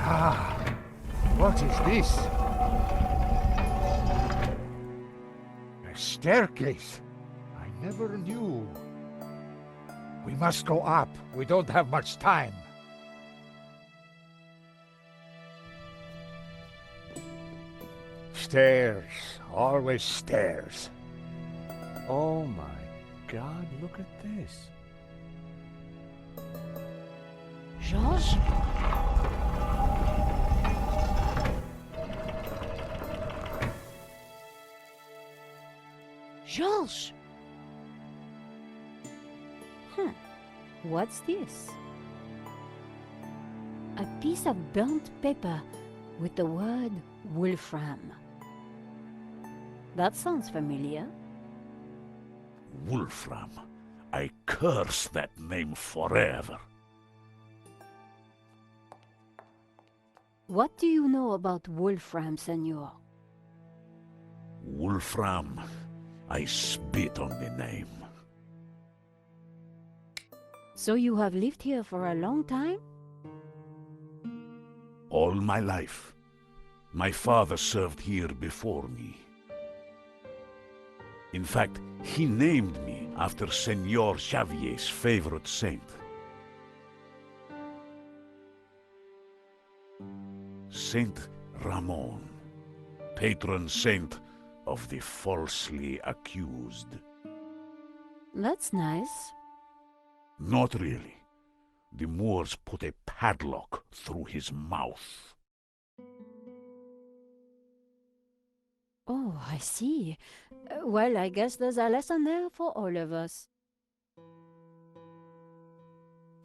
Ah, what is this? A staircase. I never knew. We must go up. We don't have much time. Stairs. Always stairs. Oh my God, look at this. Georges? Georges! What's this? A piece of burnt paper with the word Wolfram. That sounds familiar. Wolfram. I curse that name forever. What do you know about Wolfram, Senor? Wolfram. I spit on the name. So you have lived here for a long time? All my life. My father served here before me. In fact, he named me after Senor Xavier's favorite saint. Saint Ramon, patron saint of the falsely accused. That's nice. Not really. The Moors put a padlock through his mouth. Oh, I see. Well, I guess there's a lesson there for all of us.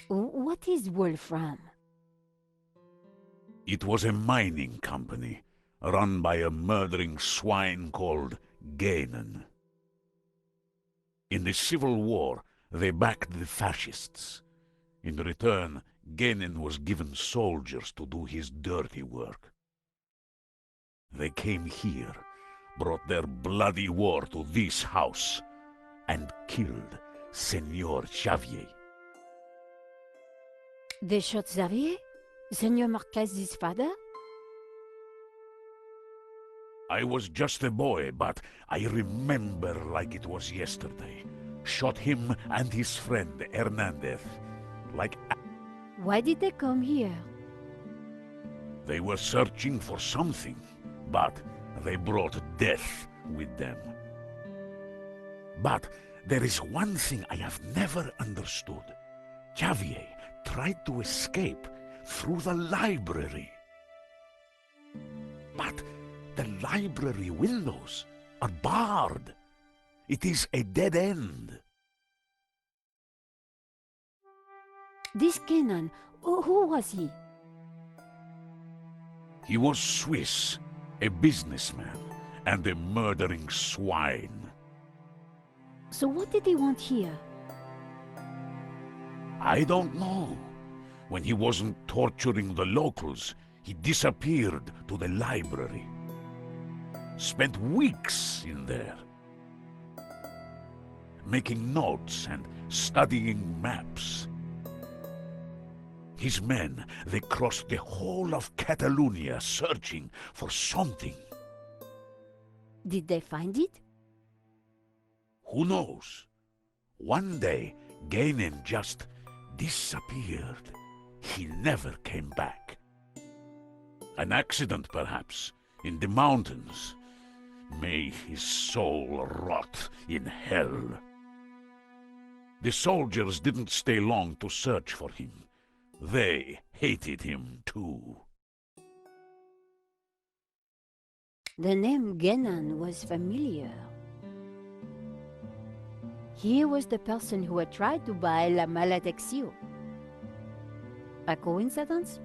What is Wolfram? It was a mining company, run by a murdering swine called Ganon. In the Civil War, they backed the fascists. In return, Ganon was given soldiers to do his dirty work. They came here, brought their bloody war to this house, and killed Senor Xavier. They shot Xavier? Senor Marquez's father? I was just a boy, but I remember like it was yesterday. Shot him and his friend Hernandez, like... Why did they come here? They were searching for something, but they brought death with them. But there is one thing I have never understood. Xavier tried to escape through the library. But the library windows are barred. It is a dead end. This Kenan, who was he? He was Swiss, a businessman, and a murdering swine. So what did he want here? I don't know. When he wasn't torturing the locals, he disappeared to the library. Spent weeks in there, making notes and studying maps. His men, they crossed the whole of Catalonia searching for something. Did they find it? Who knows? One day, Gainen just disappeared. He never came back. An accident, perhaps, in the mountains. May his soul rot in hell. The soldiers didn't stay long to search for him. They hated him too. The name Genan was familiar. He was the person who had tried to buy La Maledicción. A coincidence?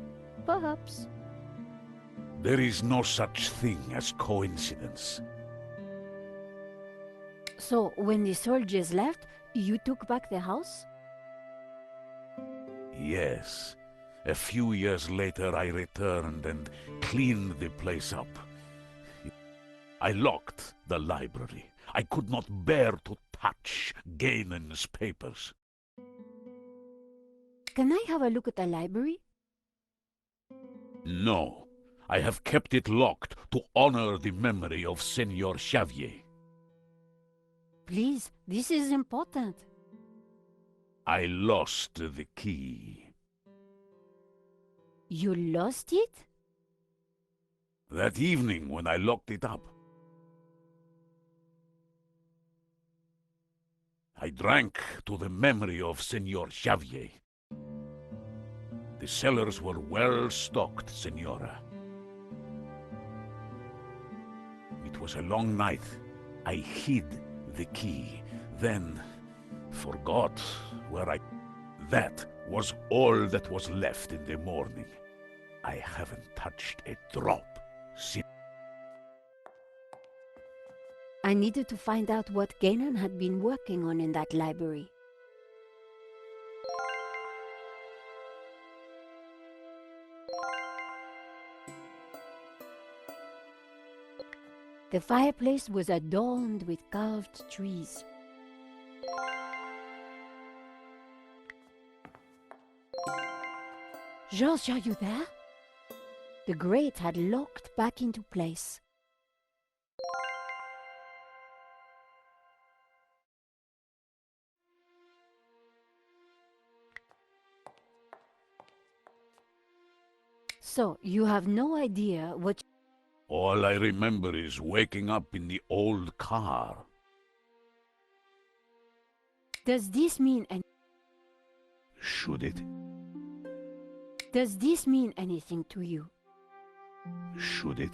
Perhaps. There is no such thing as coincidence. So, when the soldiers left, you took back the house? Yes. A few years later I returned and cleaned the place up. I locked the library. I could not bear to touch Gainen's papers. Can I have a look at the library? No. I have kept it locked to honor the memory of Senor Xavier. Please, this is important. I lost the key. You lost it? That evening when I locked it up. I drank to the memory of Senor Xavier. The cellars were well stocked, Senora. It was a long night. I hid the key, then forgot where I... That was all that was left in the morning. I haven't touched a drop since. I needed to find out what Ganon had been working on in that library. The fireplace was adorned with carved trees. George, are you there? The grate had locked back into place. So, you have no idea what... All I remember is waking up in the old car. Does this mean Should it? Does this mean anything to you? Should it?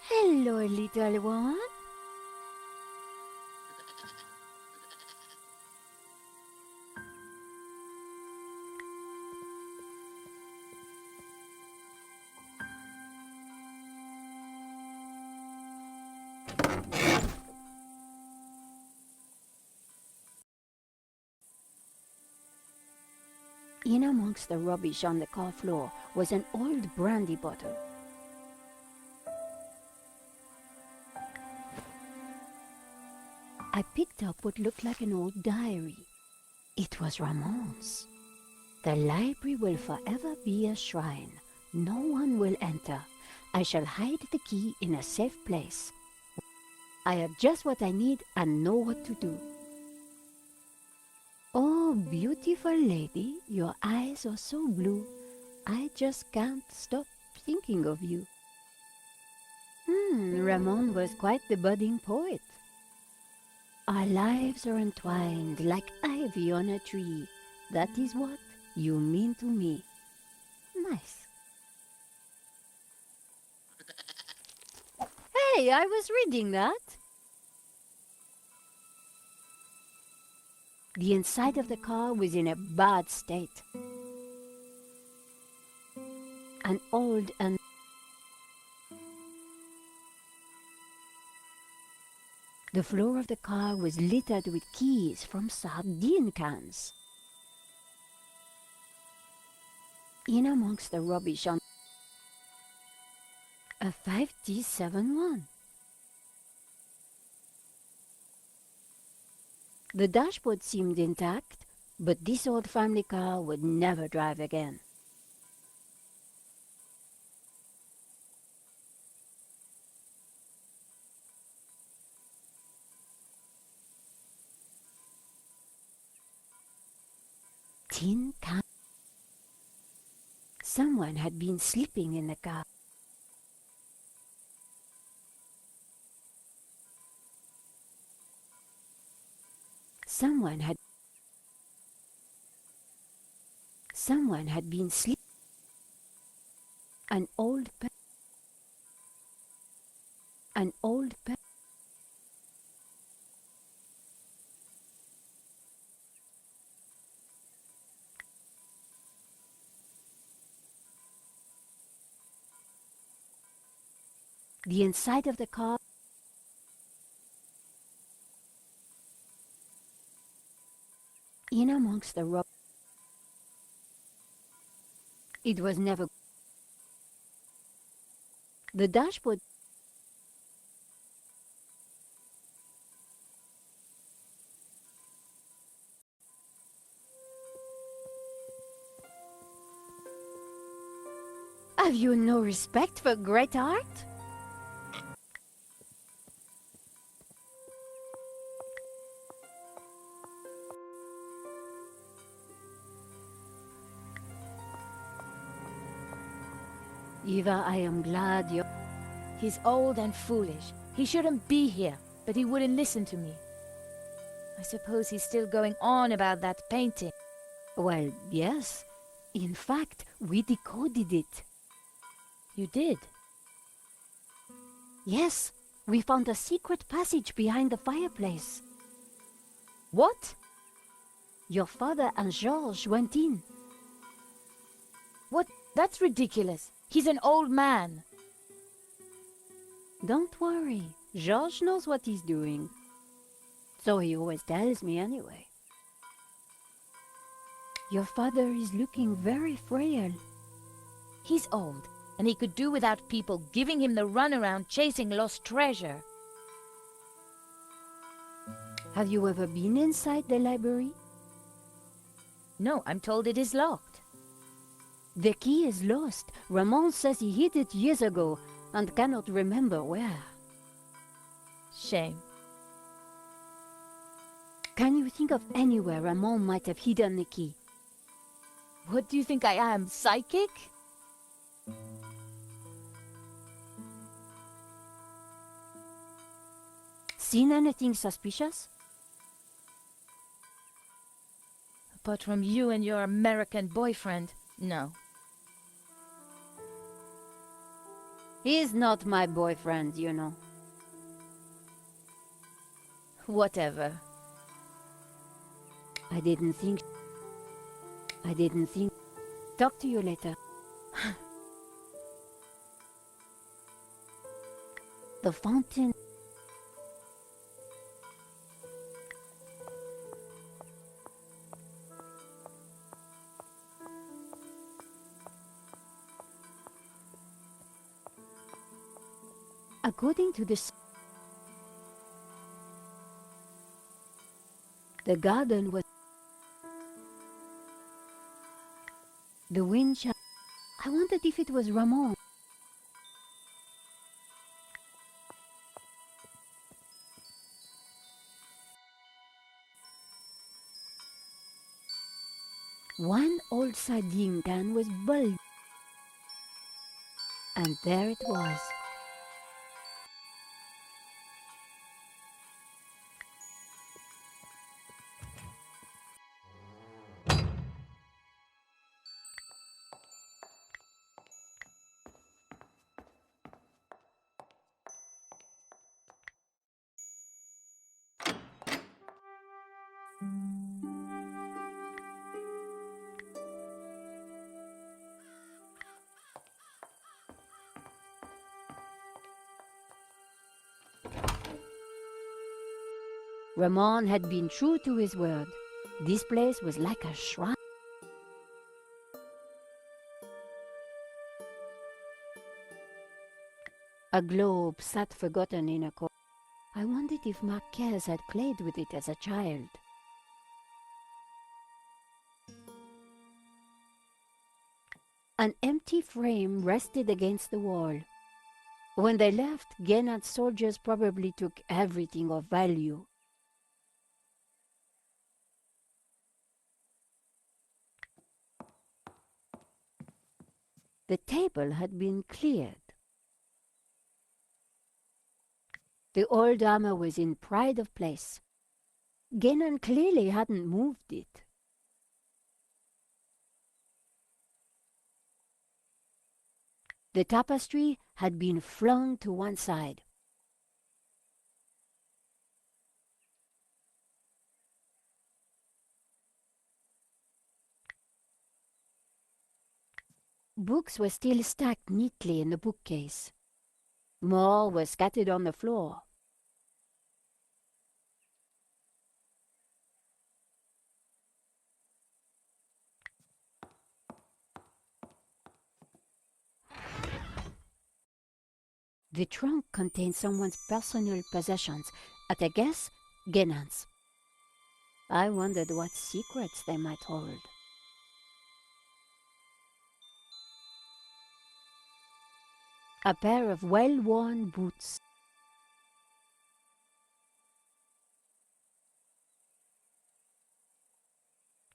Hello, little one. In amongst the rubbish on the car floor was an old brandy bottle. I picked up what looked like an old diary. It was Ramon's. The library will forever be a shrine. No one will enter. I shall hide the key in a safe place. I have just what I need and know what to do. Oh, beautiful lady, your eyes are so blue. I just can't stop thinking of you. Ramon was quite the budding poet. Our lives are entwined like ivy on a tree. That is what you mean to me. Nice. Hey, I was reading that. The inside of the car was in a bad state. An old and The floor of the car was littered with keys from sardine cans. In amongst the rubbish on a 5T71. The dashboard seemed intact, but this old family car would never drive again. Tin can. Someone had been sleeping in the car. Someone had been sleeping. An old The inside of the car in amongst the rubble. It was never. The dashboard. Have you no respect for great art? Eva, I am glad you're... He's old and foolish. He shouldn't be here, but he wouldn't listen to me. I suppose he's still going on about that painting. Well, yes. In fact, we decoded it. You did? Yes, we found a secret passage behind the fireplace. What? Your father and Georges went in. What? That's ridiculous. He's an old man. Don't worry. Georges knows what he's doing. So he always tells me anyway. Your father is looking very frail. He's old, and he could do without people giving him the runaround chasing lost treasure. Have you ever been inside the library? No, I'm told it is locked. The key is lost. Ramon says he hid it years ago and cannot remember where. Shame. Can you think of anywhere Ramon might have hidden the key? What do you think I am, psychic? Seen anything suspicious? Apart from you and your American boyfriend, no. He's not my boyfriend, you know. Whatever. I didn't think. Talk to you later. The fountain. According to this, the garden was the wind child. I wondered if it was Ramon. One old sardine can was bulged, and there it was. Ramon had been true to his word. This place was like a shrine. A globe sat forgotten in a corner. I wondered if Marquez had played with it as a child. An empty frame rested against the wall. When they left, Genad's soldiers probably took everything of value. The table had been cleared. The old armor was in pride of place. Genad clearly hadn't moved it. The tapestry had been flung to one side. Books were still stacked neatly in the bookcase. More were scattered on the floor. The trunk contained someone's personal possessions, at a guess, Genad's. I wondered what secrets they might hold. A pair of well-worn boots.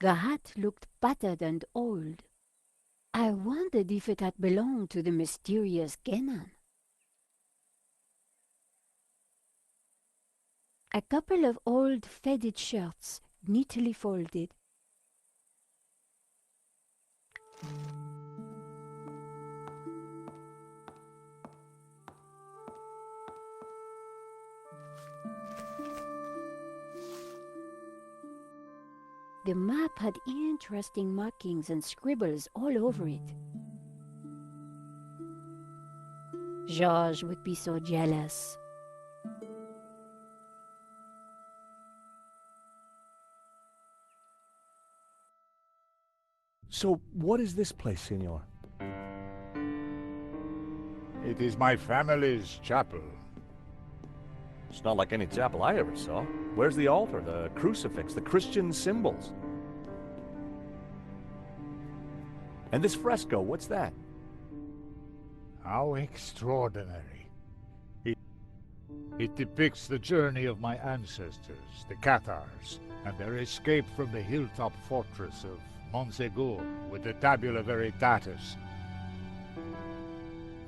The hat looked battered and old. I wondered if it had belonged to the mysterious Genad. A couple of old faded shirts, neatly folded. The map had interesting markings and scribbles all over it. Georges would be so jealous. So, what is this place, Senor? It is my family's chapel. It's not like any chapel I ever saw. Where's the altar, the crucifix, the Christian symbols? And this fresco, what's that? How extraordinary. It depicts the journey of my ancestors, the Cathars, and their escape from the hilltop fortress of Montsegur with the Tabula Veritatis.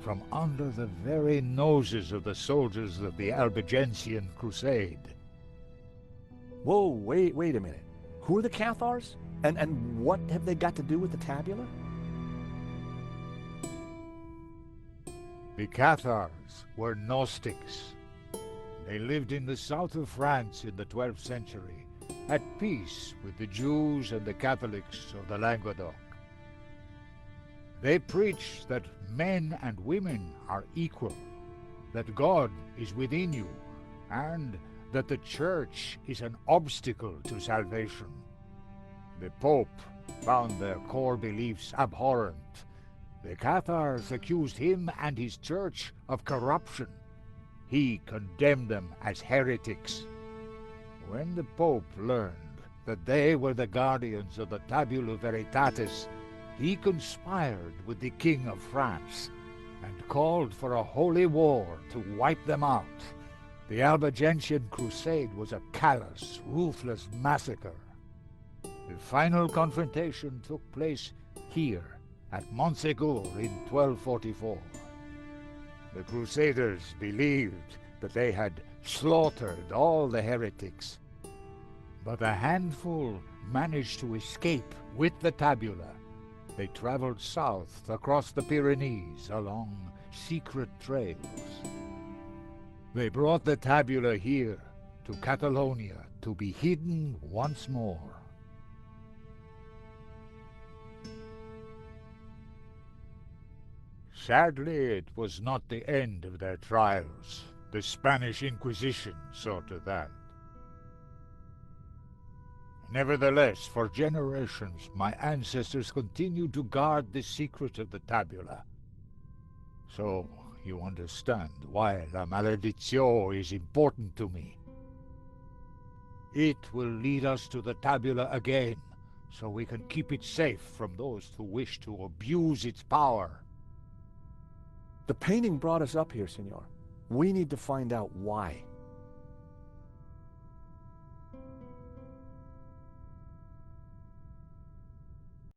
From under the very noses of the soldiers of the Albigensian Crusade. Whoa, wait a minute. Who are the Cathars? And what have they got to do with the tabula? The Cathars were Gnostics. They lived in the south of France in the 12th century, at peace with the Jews and the Catholics of the Languedoc. They preach that men and women are equal, that God is within you, and that the Church is an obstacle to salvation. The Pope found their core beliefs abhorrent. The Cathars accused him and his Church of corruption. He condemned them as heretics. When the Pope learned that they were the guardians of the Tabula Veritatis, he conspired with the King of France and called for a holy war to wipe them out. The Albigensian Crusade was a callous, ruthless massacre. The final confrontation took place here at Montsegur in 1244. The Crusaders believed that they had slaughtered all the heretics, but a handful managed to escape with the tabula. They traveled south across the Pyrenees along secret trails. They brought the tabula here to Catalonia to be hidden once more. Sadly, it was not the end of their trials. The Spanish Inquisition saw to that. Nevertheless, for generations, my ancestors continued to guard the secret of the tabula. So, you understand why La Maledizio is important to me. It will lead us to the tabula again, so we can keep it safe from those who wish to abuse its power. The painting brought us up here, Senor. We need to find out why.